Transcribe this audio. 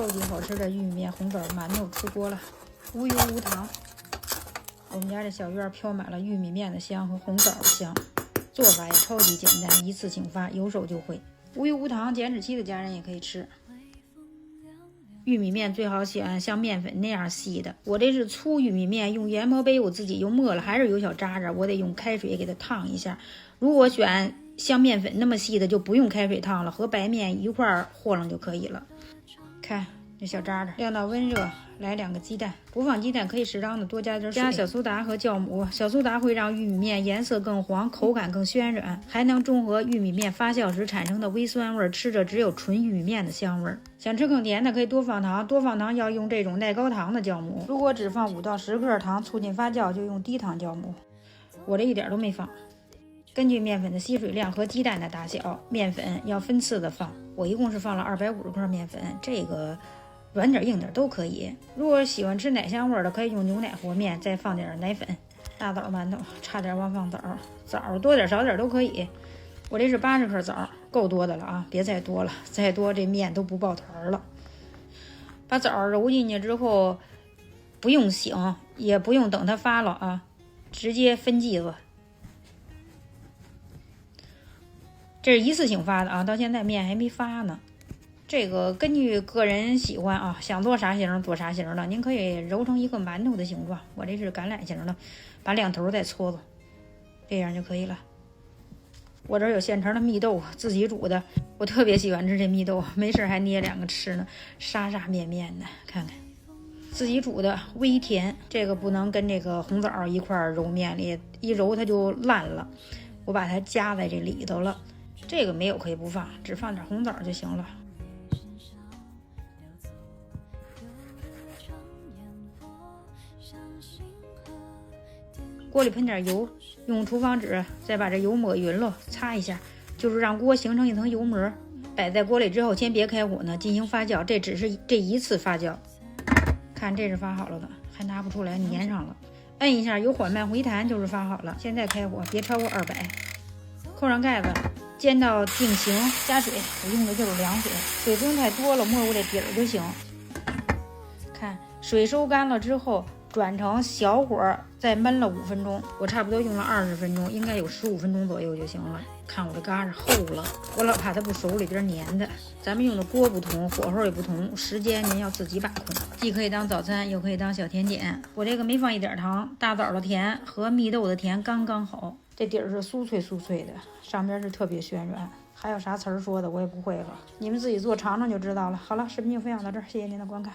超级好吃的玉米面红枣馒头出锅了，无油无糖。我们家这小院飘满了玉米面的香和红枣的香，做法也超级简单，一次性发，有手就会。无油无糖，减脂期的家人也可以吃。玉米面最好选像面粉那样细的，我这是粗玉米面，用研磨杯我自己又磨了，还是有小渣渣，我得用开水给它烫一下。如果选像面粉那么细的，就不用开水烫了，和白面一块和楞就可以了。看这小渣渣，晾到温热，来2个鸡蛋，不放鸡蛋可以适当的多加点水，加小苏打和酵母。小苏打会让玉米面颜色更黄，口感更暄软，还能中和玉米面发酵时产生的微酸味，吃着只有纯玉米面的香味。想吃更甜的可以多放糖，多放糖要用这种耐高糖的酵母。如果只放5到10克糖促进发酵，就用低糖酵母。我这一点都没放。根据面粉的吸水量和鸡蛋的大小，面粉要分次的放。我一共是放了250克面粉，这个软点硬点都可以。如果喜欢吃奶香味的，可以用牛奶和面，再放点奶粉。大枣馒头差点忘放枣，枣多点少点都可以。我这是80克枣，够多的了啊，别再多了，再多这面都不抱团了。把枣揉进去之后，不用醒，也不用等它发了啊，直接分剂子。这是一次性发的啊，到现在面还没发呢。这个根据个人喜欢啊，想做啥形做啥形的，您可以揉成一个馒头的形状。我这是橄榄形的，把2头再搓搓，这样就可以了。我这有现成的蜜豆，自己煮的，我特别喜欢吃这蜜豆，没事还捏2个吃呢，沙沙面面的，看看。自己煮的微甜，这个不能跟这个红枣一块揉面里，一揉它就烂了。我把它夹在这里头了。这个没有可以不放，只放点红枣就行了。锅里喷点油，用厨房纸再把这油抹匀了，擦一下，就是让锅形成一层油膜。摆在锅里之后，先别开火呢，进行发酵。这只是这一次发酵。看这是发好了的，还拿不出来，粘上了。摁一下，有缓慢回弹就是发好了。现在开火，别超过200，扣上盖子。煎到定型，加水，我用的就是凉水，水不用太多了，没过这底儿就行。看水收干了之后，转成小火再焖了5分钟，我差不多用了20分钟，应该有15分钟左右就行了。看我这嘎子厚了，我老怕它不熟，里边粘的。咱们用的锅不同，火候也不同，时间您要自己把控，既可以当早餐，又可以当小甜点。我这个没放一点糖，大枣的甜和蜜豆的甜刚刚好。这底儿是酥脆酥脆的，上边是特别暄软，还有啥词儿说的我也不会了，你们自己做尝尝就知道了。好了，视频就分享到这儿，谢谢您的观看。